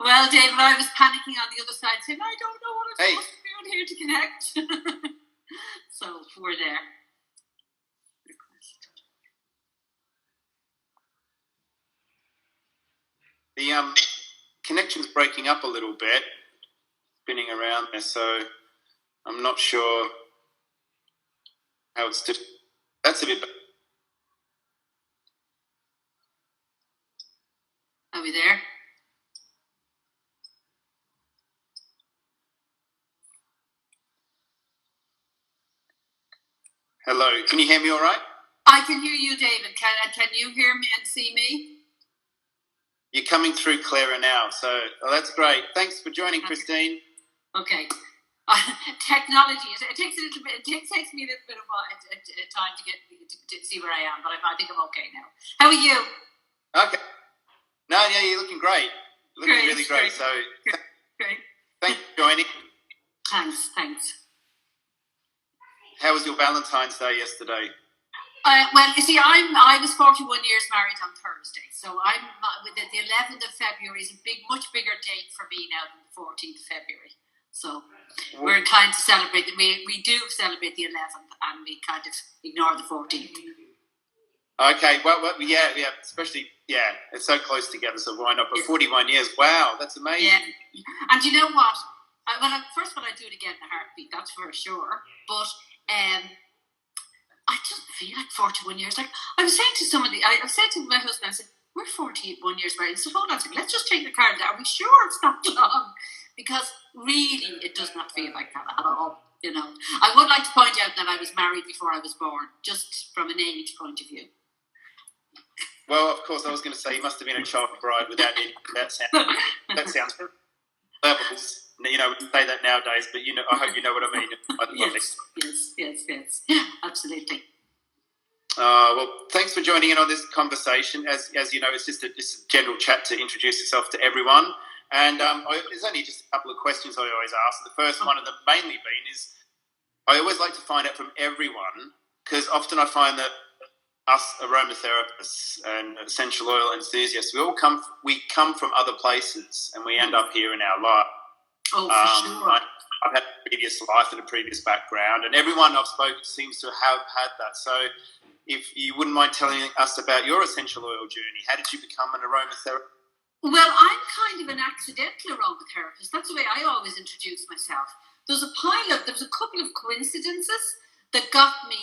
Well, David, I was panicking on the other side, saying, I don't know what I'm supposed to do here to connect. So we're there. The connection's breaking up a little bit, spinning around there, so I'm not sure how it's doing. That's a bit better. Are we there? Hello, can you hear me all right? I can hear you, David. Can you hear me and see me? You're coming through clearer now, so that's great. Thanks for joining, Christine. Okay. Technology, it takes me a little bit of time to see where I am, but I think I'm okay now. How are you? Okay. No, yeah, you're looking great. Looking really great. So, great. Thanks for joining. Thanks. How was your Valentine's Day yesterday? Well, you see, I was 41 years married on Thursday, so I'm the 11th of February is a much bigger date for me now than the 14th of February. So we're inclined to celebrate. We do celebrate the 11th, and we kind of ignore the 14th. Okay, well, yeah, especially, it's so close together, so why not? But 41 years, wow, that's amazing. Yeah, and you know what? First of all, I do it again in a heartbeat, that's for sure. But I just feel like 41 years. Like I was saying to somebody, I said to my husband, I said, we're 41 years married. I said, hold on a second, let's just take the card down. Are we sure it's not long? Because really, it does not feel like that at all. You know, I would like to point out that I was married before I was born, just from an age point of view. Well, of course, I was going to say you must have been a child bride without any that sounds levels. You know, we can say that nowadays, but you know, I hope you know what I mean. Yes, absolutely. Well, thanks for joining in on this conversation. As you know, it's just a general chat to introduce yourself to everyone. And there's only just a couple of questions I always ask. The first one of them mainly is, I always like to find out from everyone, because often I find that us aromatherapists and essential oil enthusiasts, we come from other places, and we end up here in our life. Oh, for sure. I've had a previous life and a previous background, and everyone I've spoken to seems to have had that. So if you wouldn't mind telling us about your essential oil journey, how did you become an aromatherapist? Well, I'm kind of an accidental aromatherapist. That's the way I always introduce myself. There was a couple of coincidences that got me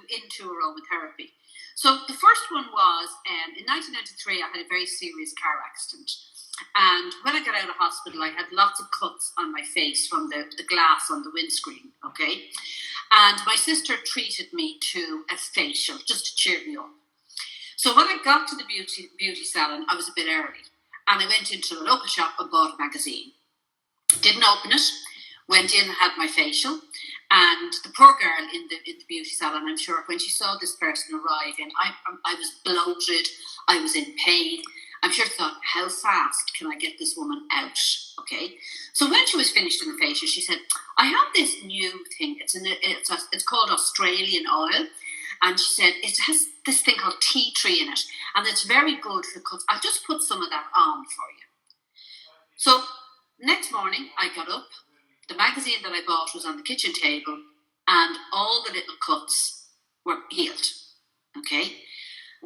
into aromatherapy. So the first one was in 1993, I had a very serious car accident. And when I got out of hospital, I had lots of cuts on my face from the glass on the windscreen, okay? And my sister treated me to a facial just to cheer me up. So when I got to the beauty salon, I was a bit early. And I went into the local shop and bought a magazine. Didn't open it. Went in and had my facial. And the poor girl in the beauty salon, I'm sure, when she saw this person arrive in, I was bloated. I was in pain. I'm sure she thought, how fast can I get this woman out? Okay. So when she was finished in the facial, she said, I have this new thing. It's called Australian oil. And she said, it has this thing called tea tree in it. And it's very good for cuts. I'll just put some of that on for you. So next morning, I got up. The magazine that I bought was on the kitchen table. And all the little cuts were healed. Okay.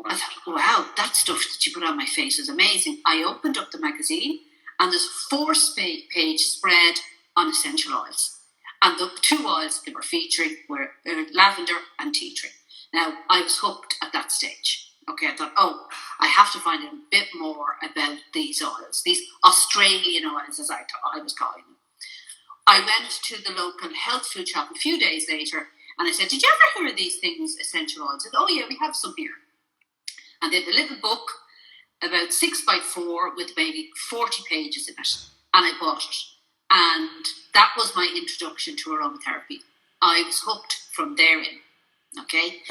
I thought, wow, that stuff that you put on my face is amazing. I opened up the magazine and there's a 4-page spread on essential oils. And the 2 oils they were featuring were lavender and tea tree. Now, I was hooked at that stage. Okay, I thought, I have to find out a bit more about these oils, these Australian oils, as I was calling them. I went to the local health food shop a few days later and I said, did you ever hear of these things, essential oils? I said, oh yeah, we have some here. And they had a little book, about 6x4, with maybe 40 pages in it. And I bought it. And that was my introduction to aromatherapy. I was hooked from there in. Okay?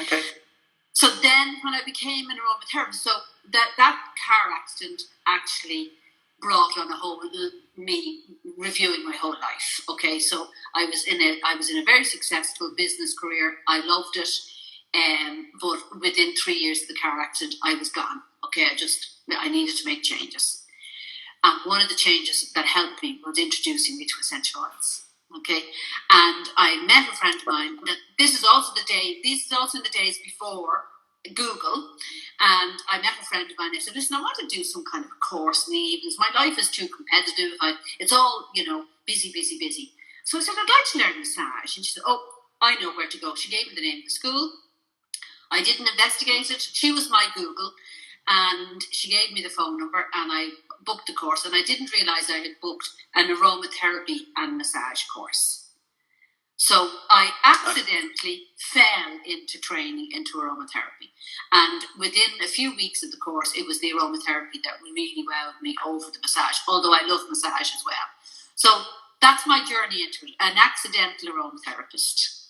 So then when I became an aromatherapist, so that car accident actually brought on me reviewing my whole life. Okay? So I was in a very successful business career. I loved it. But within 3 years of the car accident, I was gone. Okay, I needed to make changes. And one of the changes that helped me was introducing me to essential oils. Okay, and I met a friend of mine. This is also in the days before Google, and I met a friend of mine. I said, "Listen, I want to do some kind of a course in the evenings. My life is too competitive. It's all busy, busy, busy." So I said, "I'd like to learn massage," and she said, "Oh, I know where to go." She gave me the name of the school. I didn't investigate it. She was my Google, and she gave me the phone number, and I booked the course. And I didn't realise I had booked an aromatherapy and massage course. So I accidentally fell into training into aromatherapy. And within a few weeks of the course, it was the aromatherapy that really wowed me over the massage, although I love massage as well. So that's my journey into it, an accidental aromatherapist.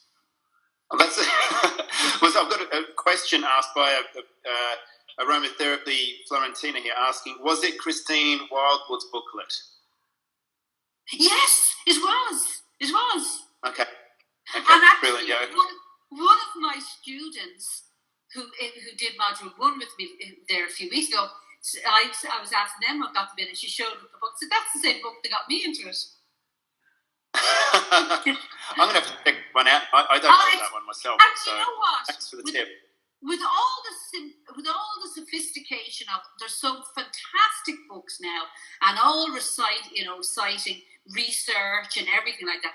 That's I've got a question asked by a aromatherapy Florentina here asking, was it Christine Wildwood's booklet? Yes, it was. It was. Okay. And actually, brilliant. Yeah. One of my students who did module 1 with me there a few weeks ago, I was asking them what got them in, and she showed me the book. So that's the same book that got me into it. I'm going to have to check one out. I don't know that one myself. And so you know what? Thanks for the tip. With all the sophistication of, there's some fantastic books now, and all citing research and everything like that.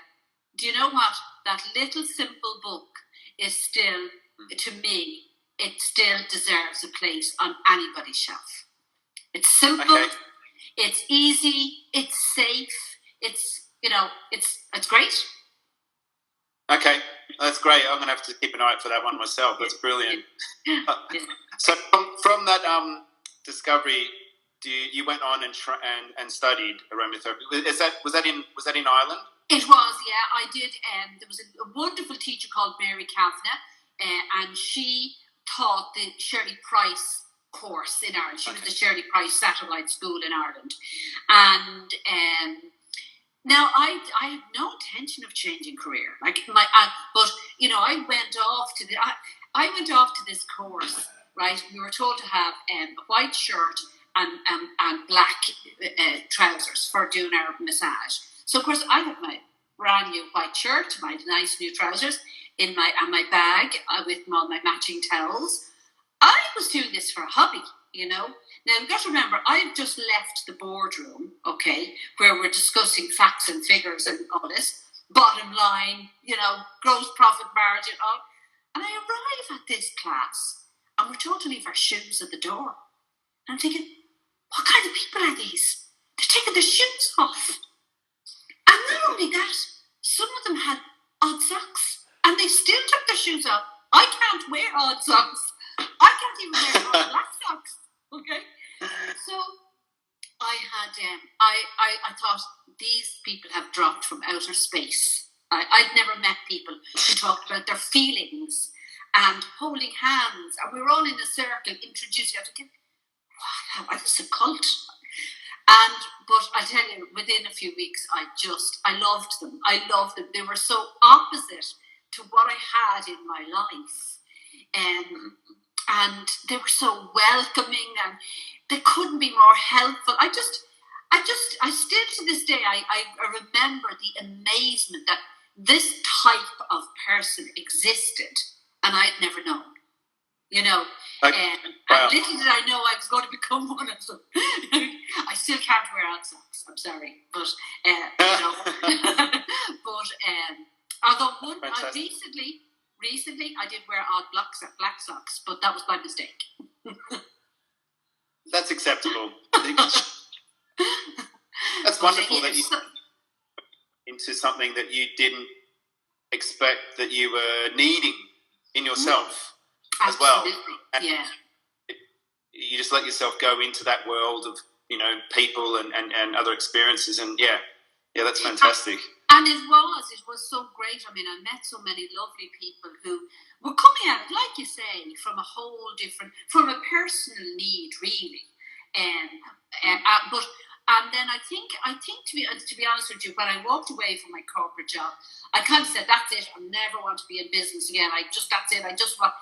Do you know what? That little simple book is still, to me, it still deserves a place on anybody's shelf. It's simple, okay. It's easy, it's safe, it's great. Okay, that's great. I'm going to have to keep an eye out for that one myself. That's brilliant. So from that discovery, you went on and studied aromatherapy. Was that in Ireland? It was, yeah. I did. There was a wonderful teacher called Mary Kavanagh, and she taught the Shirley Price course in Ireland. She was the Shirley Price Satellite School in Ireland, and now I had no intention of changing career. But I went off to this course. Right, we were told to have a white shirt and black trousers for doing our massage. So of course I had my brand new white shirt, my nice new trousers in my bag with all my matching towels. I was doing this for a hobby, Now you've got to remember, I've just left the boardroom, okay, where we're discussing facts and figures and all this, bottom line, gross profit margin, all. And I arrive at this class, and we're told to leave our shoes at the door. And I'm thinking, what kind of people are these? They're taking their shoes off. And not only that, some of them had odd socks, and they still took their shoes off. I can't wear odd socks. I can't even wear odd black socks. Okay, so I had I thought these people have dropped from outer space. I'd never met people who talked about their feelings and holding hands, and we were all in a circle introducing. I was thinking, what is a cult? But I tell you, within a few weeks, I loved them. I loved them. They were so opposite to what I had in my life. And they were so welcoming, and they couldn't be more helpful. I still to this day, I remember the amazement that this type of person existed, and I'd never known. And little did I know I was going to become one of them. I still can't wear odd socks. I'm sorry, but although recently I did wear odd black socks, but that was by mistake. That's acceptable. That's wonderful that you into something that you didn't expect that you were needing in yourself as well. And yeah. You just let yourself go into that world of people and other experiences, and yeah, that's fantastic. And it was so great. I mean, I met so many lovely people who were coming at it, like you say, from a personal need, really. And then I think to be honest with you, when I walked away from my corporate job, I kind of said, that's it. I never want to be in business again. That's it. I just want.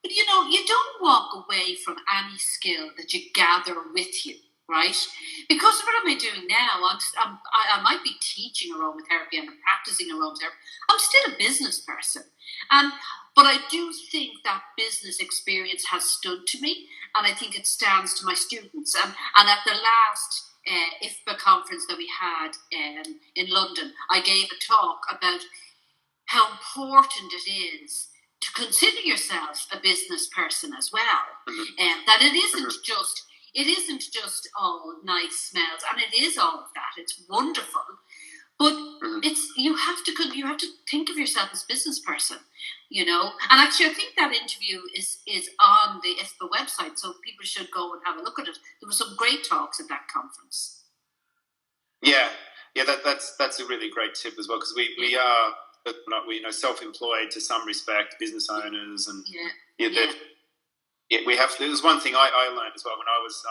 But you don't walk away from any skill that you gather with you, right? Because what am I doing now? I might be teaching aromatherapy and practicing aromatherapy. I'm still a business person, but I do think that business experience has stood to me, and I think it stands to my students. And at the last IFPA conference that we had in London, I gave a talk about how important it is to consider yourself a business person as well, and that it isn't just all nice smells, and it is all of that. It's wonderful, but you have to think of yourself as a business person, you know. And actually, I think that interview is on the IFPA website, so people should go and have a look at it. There were some great talks at that conference. Yeah, that's a really great tip as well, because we are self-employed to some respect, business owners, and we have. There's one thing I learned as well when I was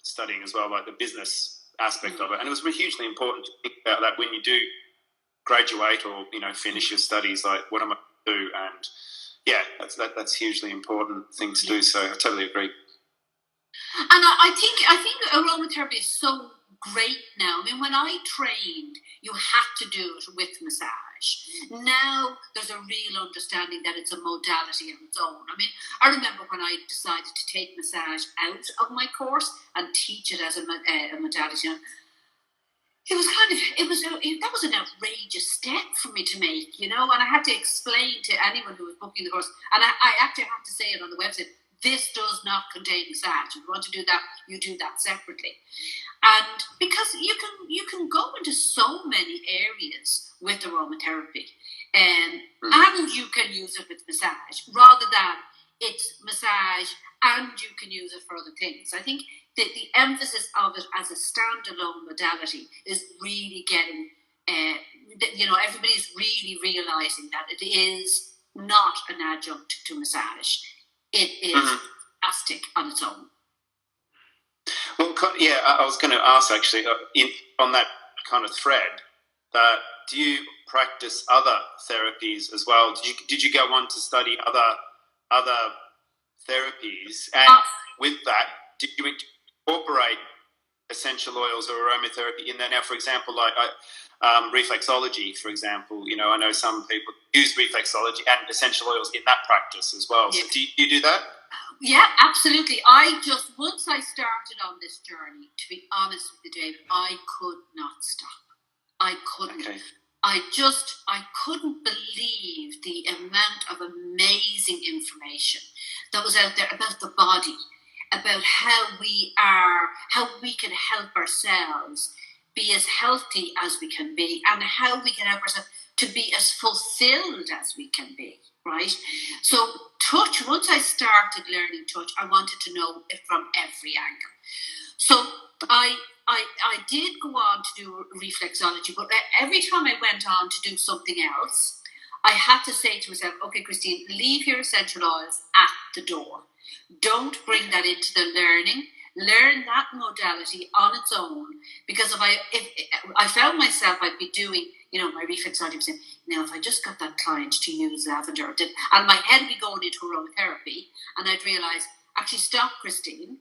studying as well, like the business aspect of it, and it was hugely important to think about that when you do graduate or finish your studies. Like, what am I going to do? And that's hugely important thing to do. So I totally agree. And I think aromatherapy is so great now. I mean, when I trained, you had to do it with massage. Now there's a real understanding that it's a modality of its own. I mean, I remember when I decided to take massage out of my course and teach it as a modality. That was an outrageous step for me to make, and I had to explain to anyone who was booking the course, and I actually have to say it on the website. This does not contain massage. If you want to do that, you do that separately. And because you can go into so many areas with aromatherapy, and you can use it with massage rather than it's massage and you can use it for other things. I think that the emphasis of it as a standalone modality is really getting, everybody's really realizing that it is not an adjunct to massage. It is fantastic on its own. Well, yeah, I was going to ask actually on that kind of thread that do you practice other therapies as well? Did you go on to study other therapies, and with that, did you incorporate essential oils or aromatherapy in there? Now, for example, like reflexology, for example, I know some people use reflexology and essential oils in that practice as well. Yeah. So do you do that? Yeah, absolutely. Once I started on this journey, to be honest with you, David, I could not stop. I couldn't. Okay. I couldn't believe the amount of amazing information that was out there about the body, about how we can help ourselves be as healthy as we can be, and how we can help ourselves to be as fulfilled as we can be, right? So touch, once I started learning touch, I wanted to know it from every angle. So I did go on to do reflexology, but every time I went on to do something else, I had to say to myself, okay, Christine, leave your essential oils at the door. Don't bring that into the learning. Learn that modality on its own, because if I found myself, I'd be doing, my reflexology, saying, now if I just got that client to use lavender, and my head would be going into aromatherapy, and I'd realise, actually, stop, Christine.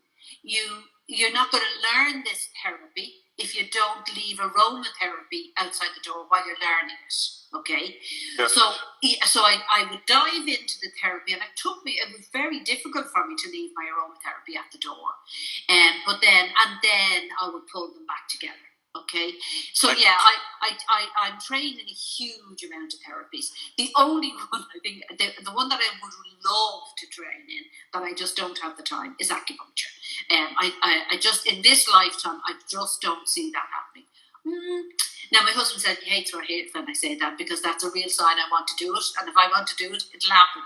You're not going to learn this therapy if you don't leave aromatherapy outside the door while you're learning it. Okay, yeah. So I would dive into the therapy, and it was very difficult for me to leave my aromatherapy at the door, but then I would pull them back together. Okay, so yeah, I'm trained in a huge amount of therapies. The only one I think, the one that I would love to train in, that I just don't have the time, is acupuncture. I just, in this lifetime, I just don't see that happening. Now, my husband said he hates when I say that, because that's a real sign I want to do it, and if I want to do it, it'll happen.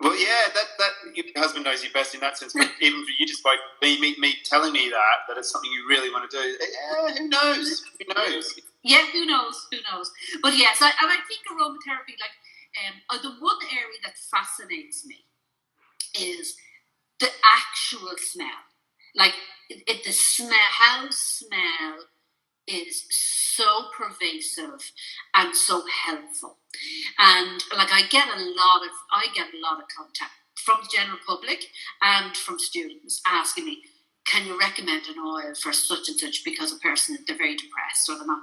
Well, yeah, that your husband knows you best in that sense. But even for you, just by me telling me that it's something you really want to do, yeah, who knows? Who knows? Yeah, who knows? But yes, and I think aromatherapy, the one area that fascinates me is the actual smell. Like the smell, how smell is so pervasive and so helpful. And I get a lot of contact from the general public and from students asking me, can you recommend an oil for such and such because a person, they're very depressed or they're not.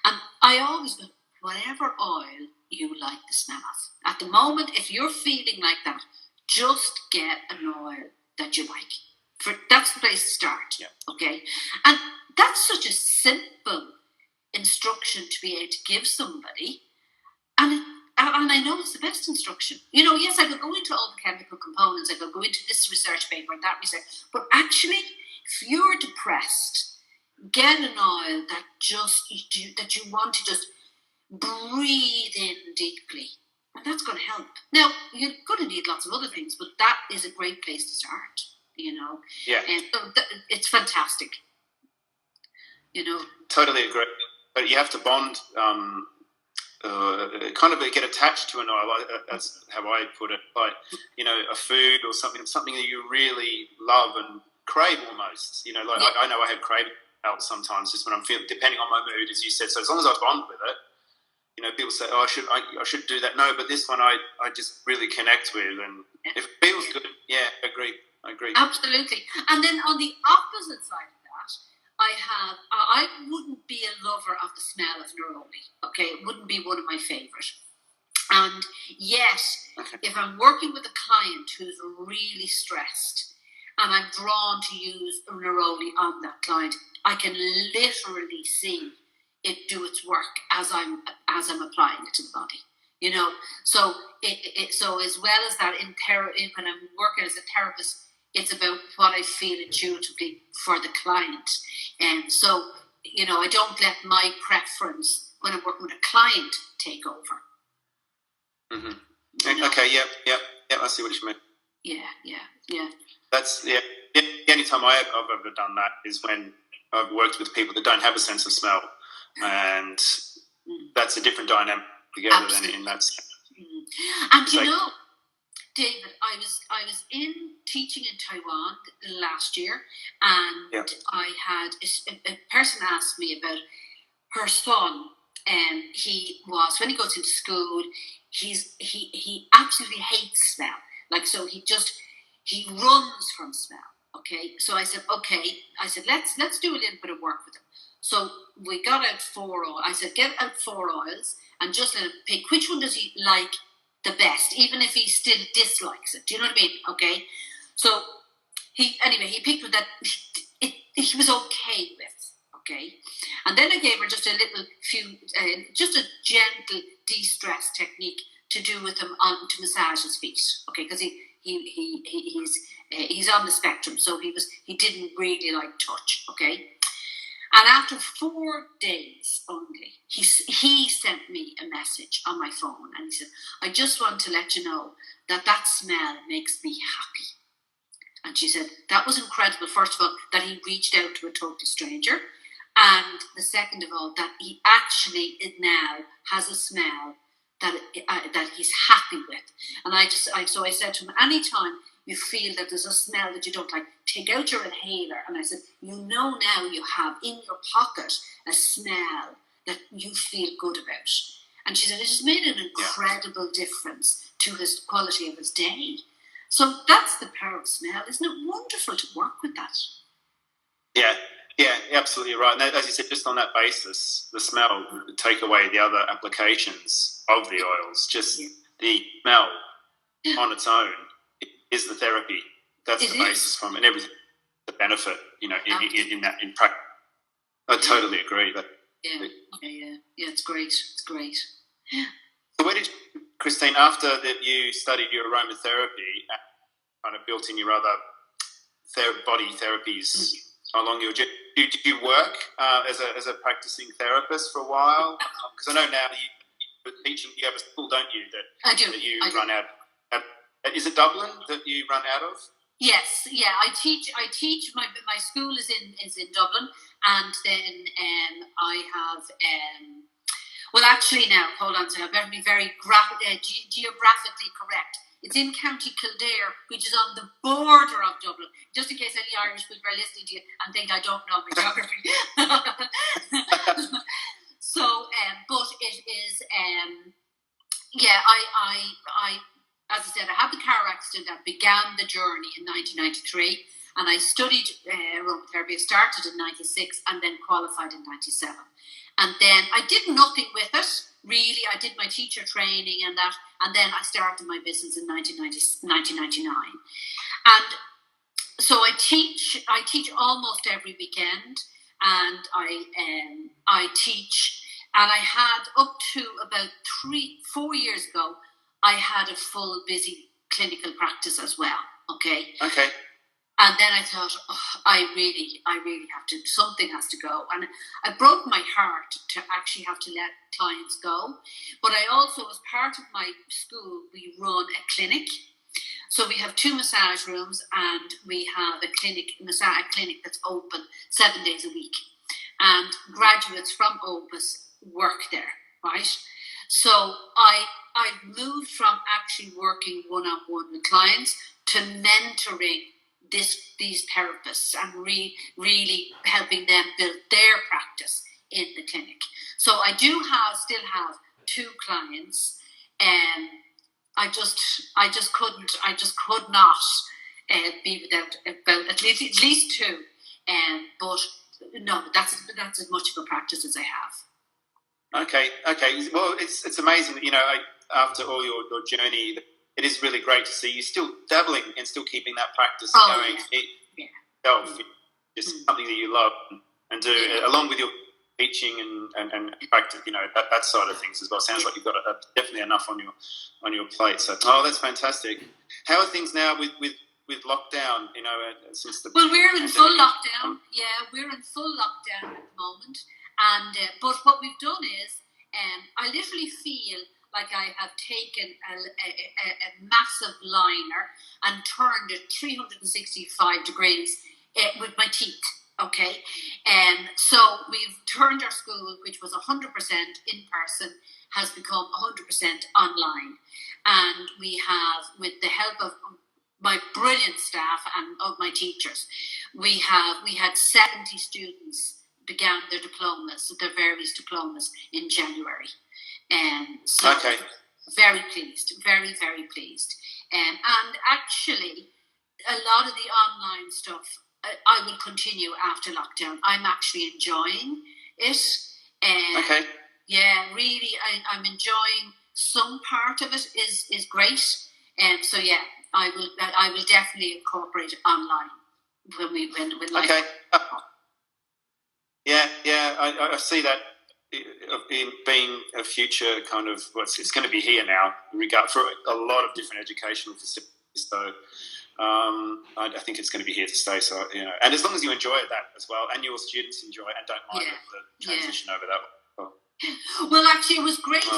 And I always go, whatever oil you like the smell of. At the moment, if you're feeling like that, just get an oil that you like. That's the place to start, okay? And that's such a simple instruction to be able to give somebody. And I know it's the best instruction. Yes, I could go into all the chemical components, I could go into this research paper and that research, but actually, if you're depressed, get an oil that you want to just breathe in deeply, and that's going to help. Now, you're going to need lots of other things, but that is a great place to start. Yeah, and it's fantastic. Totally agree. But you have to bond. Kind of get attached to an oil. That's how I put it. Like, a food or something that you really love and crave almost. I know I have craving out sometimes just when I'm feeling, depending on my mood, as you said. So as long as I bond with it, people say, "Oh, I should do that." No, but this one I just really connect with, and if it feels good, I agree. Absolutely. And then on the opposite side of that, I wouldn't be a lover of the smell of neroli. Okay, it wouldn't be one of my favourite. And yet, if I'm working with a client who's really stressed and I'm drawn to use neroli on that client, I can literally see it do its work as I'm applying it to the body. So so as well as that, when I'm working as a therapist, it's about what I feel intuitively for the client. And so, I don't let my preference when I'm working with a client take over. Mm-hmm. Okay, yeah, I see what you mean. Yeah. That's, the only time I've ever done that is when I've worked with people that don't have a sense of smell. And that's a different dynamic together than in that sense. And David, I was in teaching in Taiwan last year, and I had a person asked me about her son. And when he goes into school, he absolutely hates smell. Like, so he runs from smell. Okay, so I said, let's do a little bit of work with him. So we got out 4 oils. I said, get out 4 oils and just let him pick which one does he like the best, even if he still dislikes it. Do you know what I mean? Okay. So he picked one that he was okay with. Okay. And then I gave her just a just a gentle de-stress technique to do with him to massage his feet. Okay, because he's on the spectrum, so he didn't really like touch. Okay. And after 4 days only, he sent me a message on my phone, and he said, "I just want to let you know that smell makes me happy." And she said, that was incredible, first of all, that he reached out to a total stranger, and the second of all, that he actually now has a smell that he's happy with. And so I said to him, anytime you feel that there's a smell that you don't like, take out your inhaler. And I said, now you have in your pocket a smell that you feel good about. And she said, it has made an incredible difference to his quality of his day. So that's the power of smell. Isn't it wonderful to work with that? Yeah, absolutely right. And as you said, just on that basis, the smell would take away the other applications of the oils. Just the smell on its own is the therapy. That's the basis from it, and everything, the benefit, in practice. I totally agree. It's great. So where did you, Christine, after that you studied your aromatherapy, kind of built in your other body therapies along your journey, did you work as a practicing therapist for a while? Because I know now you're teaching, you have a school, don't you? I do. That you run out. Is it Dublin that you run out of? Yes, I teach. My school is in Dublin, and then I have. Well, actually, now hold on. So I better be very geographically correct. It's in County Kildare, which is on the border of Dublin. Just in case any Irish people are listening to you and think I don't know my geography. So, but it is. I as I said, I had the car accident that began the journey in 1993, And I studied aromatherapy. I started in 96 and then qualified in 97. And then I did nothing with it, really. I did my teacher training and that. And then I started my business in 1999. And so I teach almost every weekend. And I teach, and I had up to about 3-4 years ago, I had a full busy clinical practice as well. Okay. And then I thought, I really have to, something has to go. And it broke my heart to actually have to let clients go. But I also, as part of my school, we run a clinic. So we have 2 massage rooms, and we have a massage clinic that's open 7 days a week. And graduates from Opus work there, right? So I moved from actually working one-on-one with clients to mentoring these therapists and really helping them build their practice in the clinic. So I still have 2 clients, and I just could not be without about at least 2. But no, that's as much of a practice as I have. Okay. Well, it's amazing that, after all your journey, it is really great to see you still dabbling and still keeping that practice going. Yourself, just something that you love and do, along with your teaching and practice. That side of things as well. Sounds like you've got definitely enough on your plate. So, that's fantastic. How are things now with lockdown? Since the we're in full lockdown. Yeah, we're in full lockdown at the moment. And but what we've done is, I literally feel like I have taken a massive liner and turned it 365 degrees with my teeth. Okay, so we've turned our school, which was 100% in person, has become 100% online, and we have, with the help of my brilliant staff and of my teachers, we had 70 students began their various diplomas in January. So very pleased, very, very pleased. And actually, a lot of the online stuff I will continue after lockdown. I'm actually enjoying it. Yeah, really, I'm enjoying some part of it is great. So yeah, I will definitely incorporate online when life. Okay. I see that in being a future kind of, it's going to be here now for a lot of different educational facilities. So I think it's going to be here to stay. So and as long as you enjoy that as well, and your students enjoy it and don't mind the transition over that. Well, actually, it was great. It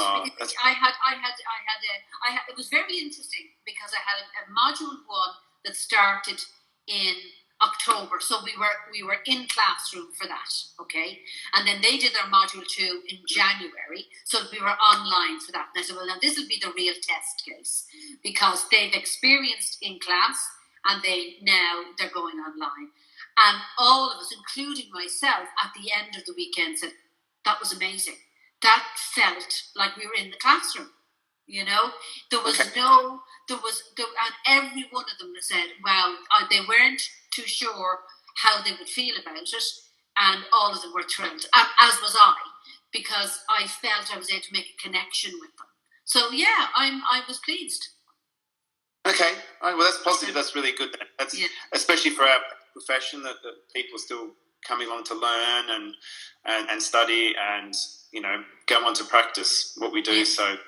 was very interesting because I had a module 1 that started in October, so we were in classroom for that, okay, and then they did their module 2 in January, so we were online for that. And I said, well, now this will be the real test case because they've experienced in class and they're going online, and all of us, including myself, at the end of the weekend said that was amazing. That felt like we were in the classroom. There was and every one of them said, well, they weren't too sure how they would feel about it, and all of them were thrilled, as was I, because I felt I was able to make a connection with them. So yeah, I was pleased. Okay, well, that's positive. That's really good. That's especially for our profession that people are still coming along to learn and study and go on to practice what we do. Yeah. So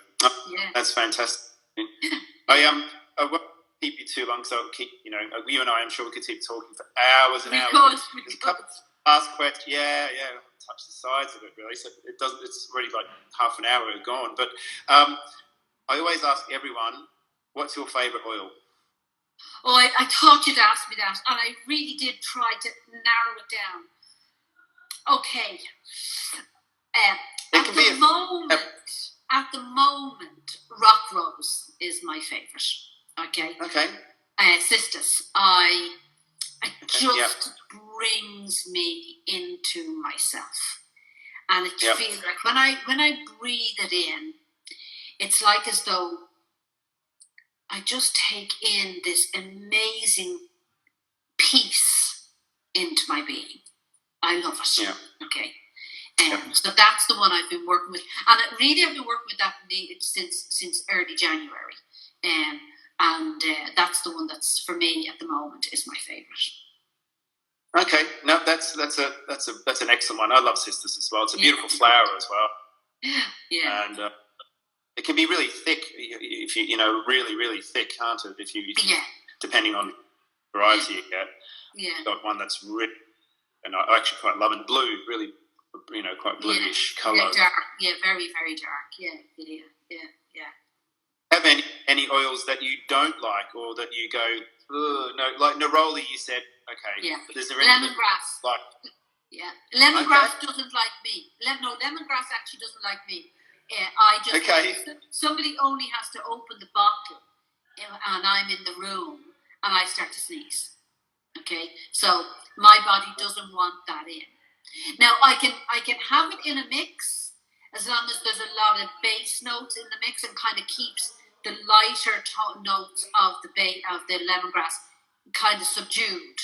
that's fantastic. I won't keep you too long, so I'll keep you and I. I'm sure we could keep talking for hours and hours. There's a couple of last questions. Yeah, touch the sides of it really. So it doesn't. It's already like half an hour gone. But I always ask everyone, what's your favourite oil? Oh, I thought you'd ask me that, and I really did try to narrow it down. Okay. At the moment, Rock Rose is my favourite. Okay. Cistus. It just brings me into myself, and it feels like when I breathe it in, it's like as though I just take in this amazing peace into my being. I love it. Yeah. Okay. So that's the one I've been working with, and really I've been working with that since early January, and that's the one that's for me at the moment is my favourite. Okay, no, that's an excellent one. I love cistus as well. It's a beautiful flower as well. Yeah, and it can be really thick if you really really thick, can't it? If you depending on the variety you get. Yeah, I've got one that's really, and I actually quite love it. Blue, really, quite bluish colour. Very dark. Yeah, very very dark. Yeah. Have any oils that you don't like, or that you go, no, like neroli? You said okay. Yeah. But is there lemongrass? Like, yeah, lemongrass doesn't like me. Lemongrass actually doesn't like me. I just somebody only has to open the bottle, and I'm in the room, and I start to sneeze. Okay, so my body doesn't want that in. Now I can have it in a mix as long as there's a lot of bass notes in the mix and kind of keeps the lighter notes of the lemongrass kind of subdued.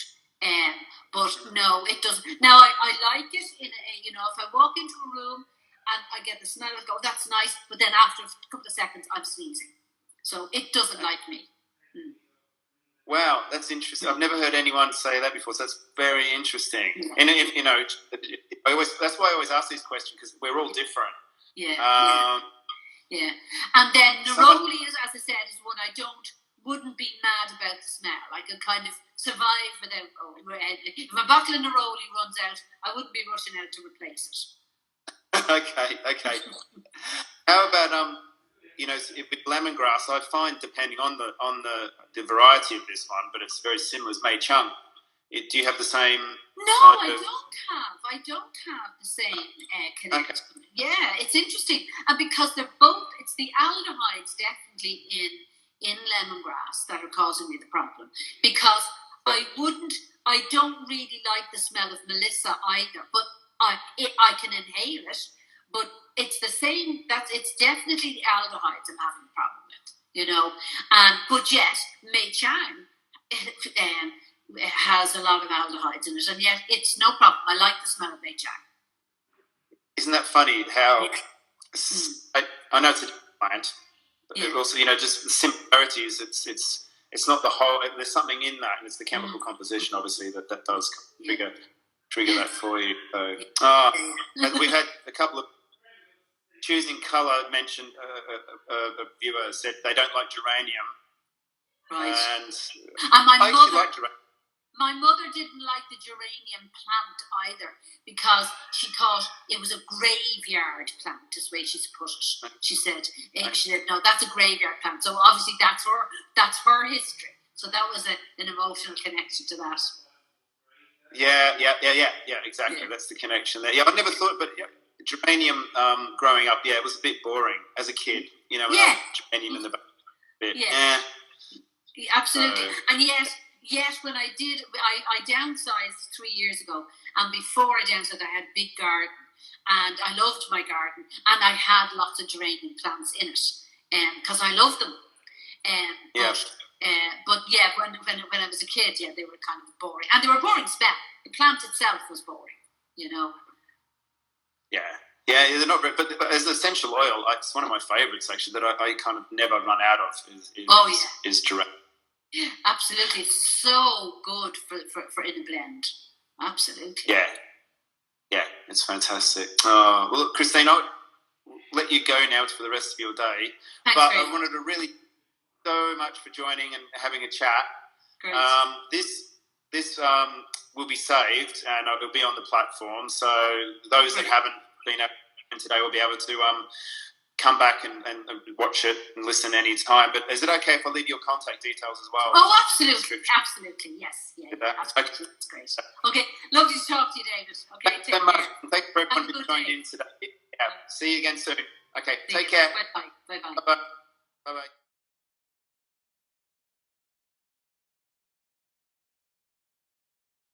But no, it doesn't. Now I like it in if I walk into a room and I get the smell of it, go, that's nice, but then after a couple of seconds I'm sneezing. So it doesn't like me. Wow, that's interesting. I've never heard anyone say that before, so that's very interesting. Yeah. And that's why I always ask these questions, because we're all different. Yeah. And then neroli, as I said, is one I wouldn't be mad about the smell. I could kind of survive without. If my bottle of neroli runs out, I wouldn't be rushing out to replace it. Okay. How about with lemongrass? I find, depending on the variety of this one, but it's very similar as Mei Chung. Do you have the same? No, I don't have the same connection. Okay. Yeah, it's interesting, and because they're both, it's the aldehydes definitely in lemongrass that are causing me the problem. Because I don't really like the smell of Melissa either, but I can inhale it. But it's the same. It's definitely the aldehydes I'm having a problem with, but yet Mei Chung has a lot of aldehydes in it, and yet it's no problem. I like the smell of Mei Chung. Isn't that funny? How I know it's a plant, but also just the similarities. It's not the whole. There's something in that, and it's the chemical composition, obviously, that does trigger that for you. So, we've had a couple of. Choosing colour mentioned, a viewer said they don't like geranium. Right. And my mother didn't like the geranium plant either, because she thought it was a graveyard plant, is the way she put it. She said, no, that's a graveyard plant. So obviously that's her history. So that was an emotional connection to that. Yeah, exactly. Yeah. That's the connection there. Yeah, I never thought, but geranium growing up, it was a bit boring as a kid. Geranium in the back. Yeah, absolutely. And yet when I did, I downsized 3 years ago, and before I downsized, I had a big garden, and I loved my garden, and I had lots of geranium plants in it, because I loved them. But when I was a kid, they were kind of boring, and they were boring smell. The plant itself was boring, Yeah, they're not very, but as essential oil, it's one of my favourites actually that I kind of never run out of is geranium. Absolutely, it's so good for in a blend. Absolutely. Yeah, it's fantastic. Well, look, Christine, I'll let you go now for the rest of your day. Thanks, but I wanted to really so much for joining and having a chat. Great. This will be saved and it'll be on the platform. So those that haven't been able to today will be able to come back and watch it and listen any time. But is it okay if I leave your contact details as well? Oh, absolutely. Absolutely, yes. Yeah, absolutely. That's great. Okay, lovely to talk to you, David. Okay, Thanks so much. Thanks for everyone who joined in today. Yeah, see you again soon. Okay, take care. Bye-bye. Bye-bye. Bye-bye.